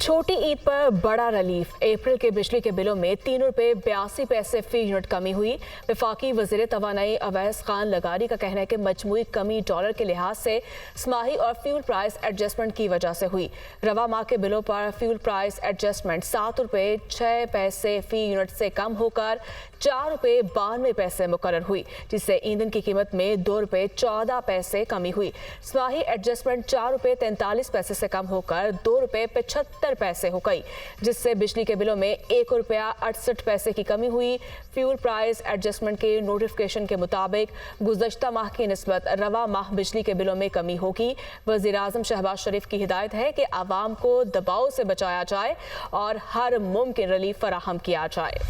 छोटी ईद पर बड़ा रिलीफ। अप्रैल के बिजली के बिलों में 3 रुपये 82 पैसे फी यूनिट कमी हुई। वफाकी वज़ीर तवानाई अवैस खान लगारी का कहना है कि मजमूई कमी डॉलर के लिहाज से स्माही और फ्यूल प्राइस एडजस्टमेंट की वजह से हुई। रवा माह के बिलों पर फ्यूल प्राइस एडजस्टमेंट 7 रुपये 6 पैसे फी यूनिट से कम होकर 4 रुपये 92 पैसे मुकर्रर हुई, जिससे ईंधन की कीमत में 2 रुपये 14 पैसे कमी हुई। स्माही एडजस्टमेंट 4 रुपये 43 पैसे से कम होकर 2 रुपये 75 पैसे हो गई, जिससे बिजली के बिलों में 1 रुपया 68 पैसे की कमी हुई। फ्यूल प्राइस एडजस्टमेंट के नोटिफिकेशन के मुताबिक गुज़श्ता माह की निस्बत रवा माह बिजली के बिलों में कमी होगी। वज़ीर आज़म शहबाज शरीफ की हिदायत है कि आवाम को दबाव से बचाया जाए और हर मुमकिन रिलीफ फराहम किया जाए।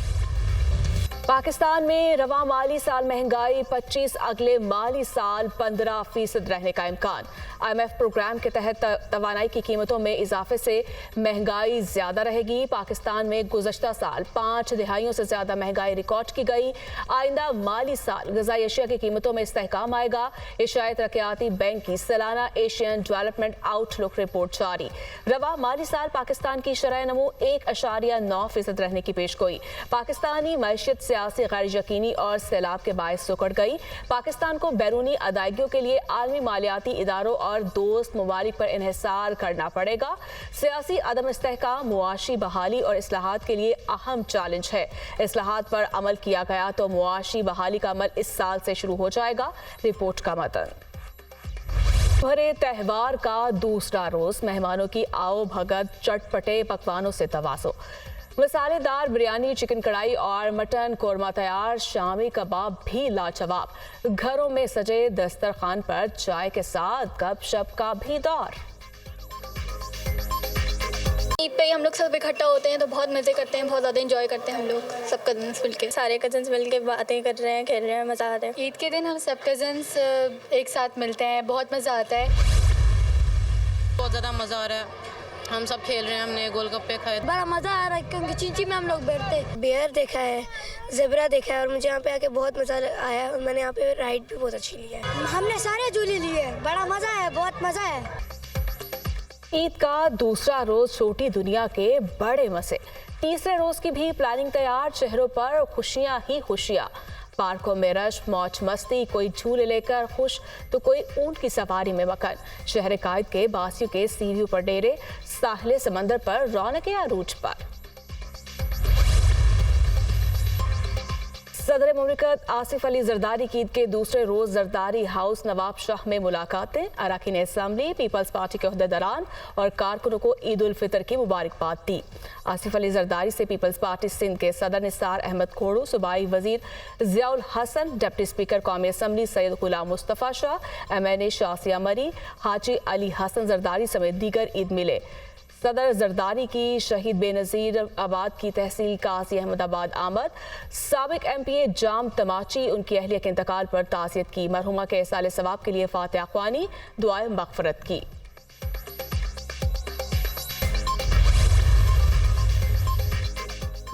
पाकिस्तान में रवा माली साल महंगाई 25 अगले माली साल 15% रहने का इम्कान। IMF प्रोग्राम के तहत तवानाई की कीमतों में इजाफे से महंगाई ज्यादा रहेगी। पाकिस्तान में गुज़श्ता साल 5 दिहाइयों से ज्यादा महंगाई रिकॉर्ड की गई। आइंदा माली साल ग़िज़ाई अशिया की कीमतों में इस्तेहकाम आएगा। एशियाई तरक्याती बैंक की सालाना एशियन डेवलपमेंट आउटलुक रिपोर्ट जारी। रवा माली साल पाकिस्तान की शरह नमू 1.9% रहने की पेशगोई। पाकिस्तानी मैशियत सियासी गैर यकीनी और सैलाब के बायस सुकड़ गई। पाकिस्तान को बैरूनी अदायगियों के लिए आलमी मालियाती इदारों और दोस्त ममालिक पर इन्हिसार करना पड़ेगा। सियासी अदम इस्तेहकाम मुआशी बहाली और इस्लाहात के लिए अहम चैलेंज है। इस्लाहात पर अमल किया गया तो मुआशी बहाली का अमल इस साल से शुरू हो जाएगा। रिपोर्ट का मतन। भरे त्यौहार का दूसरा रोज मेहमानों की आओ भगत, चटपटे पकवानों से तवाज़ो। मसालेदार बिरयानी, चिकन कढ़ाई और मटन कोरमा तैयार। शामी कबाब भी लाजवाब। घरों में सजे दस्तरखान पर चाय के साथ गपशप का भी दौर। ईद पे हम लोग सब इकट्ठा होते हैं तो बहुत मज़े करते हैं, बहुत ज़्यादा एंजॉय करते हैं हम लोग सब कजन्स मिलके। सारे कजन्स मिलके बातें कर रहे हैं, खेल रहे हैं, मज़ा आ रहा है। ईद के दिन हम सब कजन्स एक साथ मिलते हैं, बहुत मज़ा आता है। बहुत ज़्यादा मज़ा आ रहा है। हम सब खेल रहे हैं, हमने गोलगप्पे खाए, बड़ा मज़ा आ रहा है क्योंकि चींची में हम लोग बैठते हैं। बेयर देखा है, ज़ेब्रा देखा है और मुझे यहाँ पे आके बहुत मज़ा आया और मैंने यहाँ पे राइड भी बहुत अच्छी ली है। हमने सारे झूले लिए, बड़ा मज़ा है, बहुत मज़ा है। ईद का दूसरा रोज छोटी दुनिया के बड़े मजे। तीसरे रोज की भी प्लानिंग तैयार। चेहरों पर खुशियां ही खुशियां। पार्कों में रश, मौज मस्ती, कोई झूले लेकर खुश तो कोई ऊंट की सवारी में मगन। शहर कायद के बासियों के सीढ़ियों पर डेरे, साहिल समंदर पर रौनक अरूज पर। सदर मुमलिकत आसिफ अली जरदारी की ईद के दूसरे रोज जरदारी हाउस नवाब शाह में मुलाकातें। अरकान असम्बली, पीपल्स पार्टी के अहदेदारान और कारकुनों को ईद उल फितर की मुबारकबाद दी। आसिफ अली जरदारी से पीपल्स पार्टी सिंध के सदर निसार अहमद खोड़ू, सूबाई वजीर ज़ियाउल हसन, डिप्टी स्पीकर कौमी असम्बली सैयद गुलाम मुस्तफ़ा शाह, MNA शासिया मरी, हाजी अली हसन जरदारी समेत दीगर ईद मिले। सदर जरदारी की शहीद बेनज़ीर आबाद की तहसील काजी अहमदाबाद आमद। साबिक MPA जाम तमाची, उनकी अहलिया के इंतकाल पर ताज़ियत की। मरहुमा के साले सवाब के लिए फातिहा ख्वानी, दुआए मग़फ़रत की।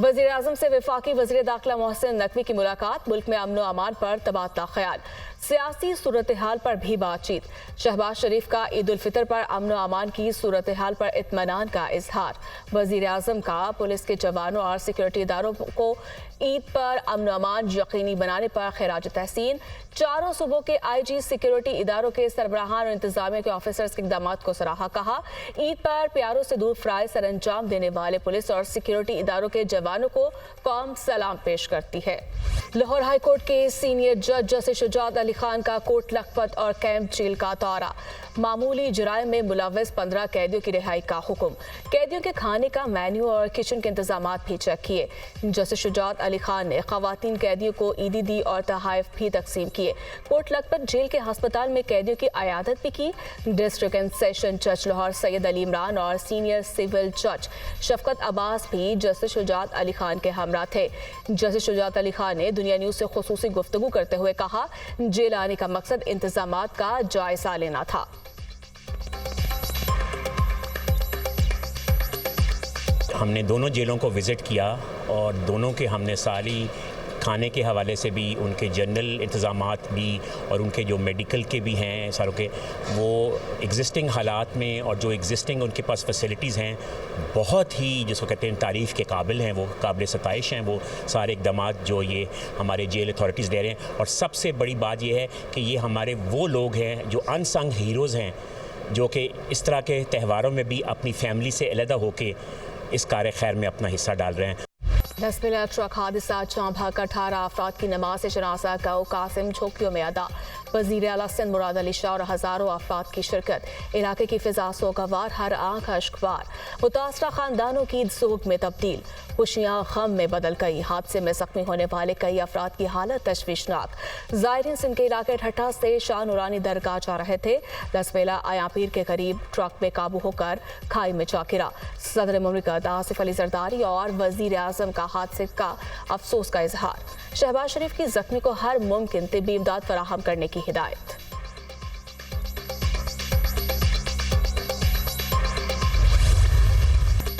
वज़ीर आज़म से वफाकी वज़ीर दाखिला मोहसिन नकवी की मुलाकात। मुल्क में अमन व अमान पर तबादला ख्याल। सियासी सूरत हाल पर भी बातचीत। शहबाज शरीफ का ईद उल फितर पर अमन व अमान की सूरत हाल पर इत्मीनान का इजहार। वज़ीर आज़म का पुलिस के जवानों और सिक्योरिटी इदारों को ईद पर अमन व अमान यकीनी बनाने पर खिराज तहसीन। चारों सूबों के IG सिक्योरिटी इदारों के सरबराहान और इंतजामिया के ऑफिसर्स के इक़दाम को सराहा। कहा, ईद पर प्यारों से दूर फ़राइज़ सर अंजाम देने वाले पुलिस और सिक्योरिटी इदारों के जवानों को कौम सलाम पेश करती है। लाहौर हाई कोर्ट के सीनियर जज जस्टिस शुजात अली खान का कोट लखपत और कैंप जेल का दौरा। मामूली जुराइम में मुलव्वस 15 कैदियों की रिहाई का हुक्म। कैदियों के खाने का मेन्यू और किचन के इंतजाम भी चेक किए। जस्टिस शुजात अली खान ने खवातीन कैदियों को ईदी दी और तहाइफ भी तकसीम किए। कोट लखपत जेल के अस्पताल में कैदियों की अयादत भी की। डिस्ट्रिक्ट एंड सेशन जज लाहौर सैयद अली इमरान और सीनियर सिविल जज शफकत अब्बास भी जस्टिस शुजात अली खान के हमरा थे। जस्टिस शुजात अली खान ने दुनिया न्यूज़ से खुसूसी गुफ्तगू करते हुए कहा, जेल आने का मकसद इंतजामात का जायजा लेना था। हमने दोनों जेलों को विज़िट किया और दोनों के हमने सारी खाने के हवाले से भी, उनके जनरल इंतज़ामात भी और उनके जो मेडिकल के भी हैं सारों के, वो एग्जिस्टिंग हालात में और जो एग्जिस्टिंग उनके पास फैसिलिटीज़ हैं बहुत ही जिसको कहते हैं तारीफ़ के काबिल हैं, वो काबिल सताइश हैं वो सारे इक़दामात जो ये हमारे जेल अथॉरिटीज़ दे रहे हैं। और सबसे बड़ी बात ये है कि ये हमारे वो लोग हैं जो अनसंग हीरोज़ हैं, जो कि इस तरह के त्यौहारों में भी अपनी फैमिली से अलहदा होकर इस कार खैर में अपना हिस्सा डाल रहे हैं। 10 मिनट ट्रक हादसा चौंभा का 18 अफराद की नमाज जनाजा का कासिम झोंकियों में अदा। वज़ीर आला सिंध मुराद अली शाह और हज़ारों अफराद की शिरकत। इलाके की फिजा सोगवार, हर आंख अश्कवार। मुतासरा खानदानों की सोग में तब्दील, खुशियां गम में बदल गई। हादसे में जख्मी होने वाले कई अफराद की हालत तशवीशनाक। ज़ायरीन सिंध के इलाके ठट्ठा से शाह नूरानी दरगाह जा रहे थे। लसवेला आयापीर के करीब ट्रक बेकाबू होकर खाई में जा गिरा। सदर मुमलिकत आसिफ अली जरदारी और वज़ीर आज़म का हादसे का अफसोस का इजहार। शहबाज शरीफ की जख्मी को हर मुमकिन तिब्बी इमदाद फराहम करने की हिदायत।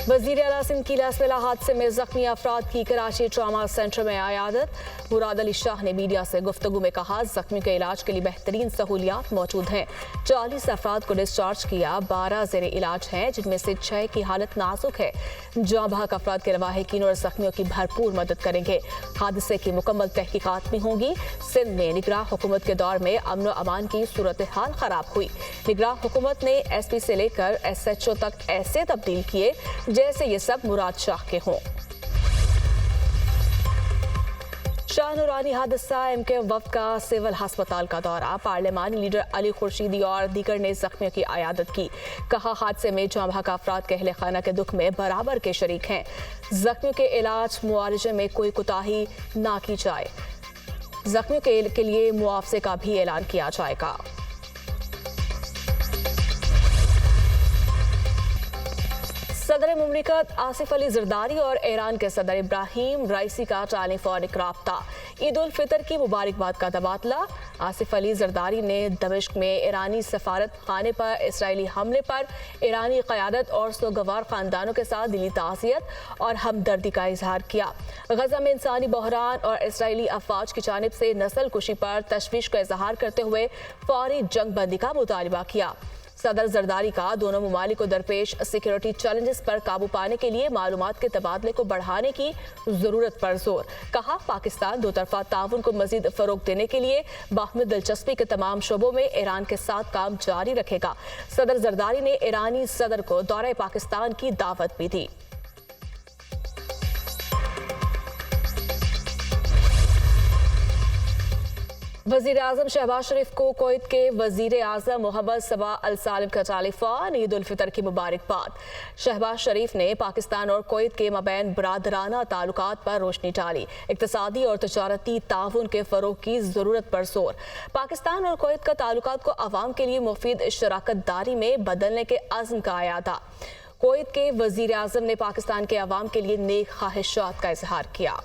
वज़ीर आला सिंध की लसवेला हादसे में जख्मी अफराद की कराची ट्रामा सेंटर में आयादत। मुराद अली शाह ने मीडिया से गुफ्तगू में कहा, जख्मी के इलाज के लिए बेहतरीन सहूलियात मौजूद हैं। 40 अफराद को डिस्चार्ज किया, 12 ज़ेरे इलाज हैं, जिनमें से 6 की हालत नाजुक है। जाँ बहक अफराद के लवाहिकीन और जख्मियों की भरपूर मदद करेंगे। हादसे की मुकम्मल तहकीकात भी होंगी। सिंध में निगरान हुकूमत के दौर में अमन व अमान की सूरत हाल खराब हुई। निगरान हुकूमत ने SP से लेकर SHO तक ऐसे तब्दील किए जैसे ये सब मुराद शाह के हों। शाह नूरानी हादसा, MK वफ़द का सिविल अस्पताल का दौरा। पार्लिमानी लीडर अली खुर्शीदी और दीगर ने जख्मियों की आयादत की। कहा, हादसे में जाँ का अफराद के अहले खाना के दुख में बराबर के शरीक हैं। जख्मियों के इलाज मुआवजे में कोई कोताही ना की जाए। जख्मियों के लिए मुआवजे का भी ऐलान किया जाएगा। सदर मुमलिकत आसिफ अली जरदारी और ईरान के सदर इब्राहिम राइसी का टेलीफोनिक राब्ता। ईद उल फितर की मुबारकबाद का तबादला। आसिफ अली जरदारी ने दमिश्क में ईरानी सफारत खाने पर इसराइली हमले पर ईरानी क़यादत और सोगवार ख़ानदानों के साथ दिली ताज़ियत और हमदर्दी का इजहार किया। गजा में इंसानी बहरान और इसराइली अफवाज की जानिब से नस्ल कुशी पर तशवीश का इजहार करते हुए फौरी जंग बंदी का मुतालबा किया। सदर जरदारी का दोनों ममालिक को दरपेश सिक्योरिटी चैलेंजेस पर काबू पाने के लिए मालूमात के तबादले को बढ़ाने की जरूरत पर जोर। कहा, पाकिस्तान दो तरफा ताउन को मजीद फरोग देने के लिए बाहमी दिलचस्पी के तमाम शोबों में ईरान के साथ काम जारी रखेगा। सदर जरदारी ने ईरानी सदर को दौरे पाकिस्तान की दावत भी दी। वज़ीर आज़म शहबाज शरीफ को कुवैत के वज़ीर आज़म मोहम्मद सबा अल सालिम का टेलीफोन। ईद उल फितर की मुबारकबाद। शहबाज शरीफ ने पाकिस्तान और कुवैत के मबैन बरादराना ताल्लुकात पर रोशनी डाली। इक़्तिसादी और तजारती ताउन के फ़रोग़ की ज़रूरत पर जोर। पाकिस्तान और कुवैत का ताल्लुकात को अवाम के लिए मुफीद शराकत दारी में बदलने के अज़्म का आयादा। कुवैत के वज़ीर आज़म ने पाकिस्तान के अवाम के लिए नेक ख्वाहिशात का इजहार किया।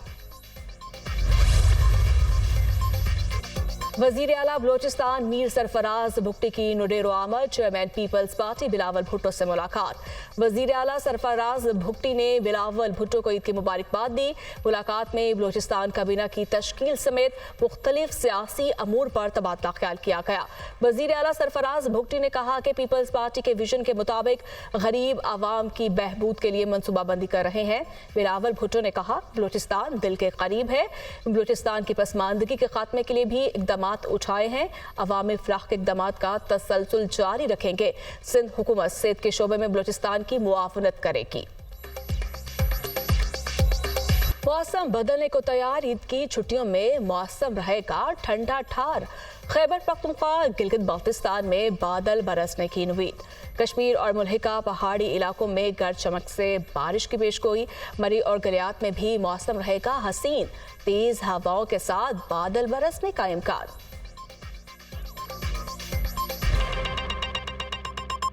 वज़ीर आला बलोचिस्तान मीर सरफराज भुट्टी की नुडेरो आमद। चेयरमैन पीपल्स पार्टी बिलावल भुट्टो से मुलाकात। वज़ीर आला सरफराज भुट्टी ने बिलावल भुट्टो को ईद की मुबारकबाद दी। मुलाकात में बलोचिस्तान काबीना की तश्कील समेत मुख्तलिफ सियासी अमूर पर तबादला ख्याल किया गया। वज़ीर आला सरफराज भुट्टी ने कहा कि पीपल्स पार्टी के विजन के मुताबिक गरीब आवाम की बहबूद के लिए मनसूबाबंदी कर रहे हैं। बिलावल भुट्टो ने कहा, बलोचिस्तान दिल के करीब है। बलोचिस्तान की पसमानदगी के खात्मे के लिए भी इक़दाम उठाए हैं। अवामी फलाह के इक़दाम का तसलसल जारी रखेंगे। सिंध हुकूमत सेहत के शोबे में बलोचिस्तान की मुआवनत करेगी। मौसम बदलने को तैयार। ईद की छुट्टियों में मौसम रहेगा ठंडा ठार। खैबर पख्तूनख्वा गिलगित बाल्टिस्तान में बादल बरसने की उम्मीद। कश्मीर और मुल्हिका पहाड़ी इलाकों में गर्द चमक से बारिश की पेशगोई। मरी और गलियात में भी मौसम रहेगा हसीन। तेज हवाओं के साथ बादल बरसने का इम्कान।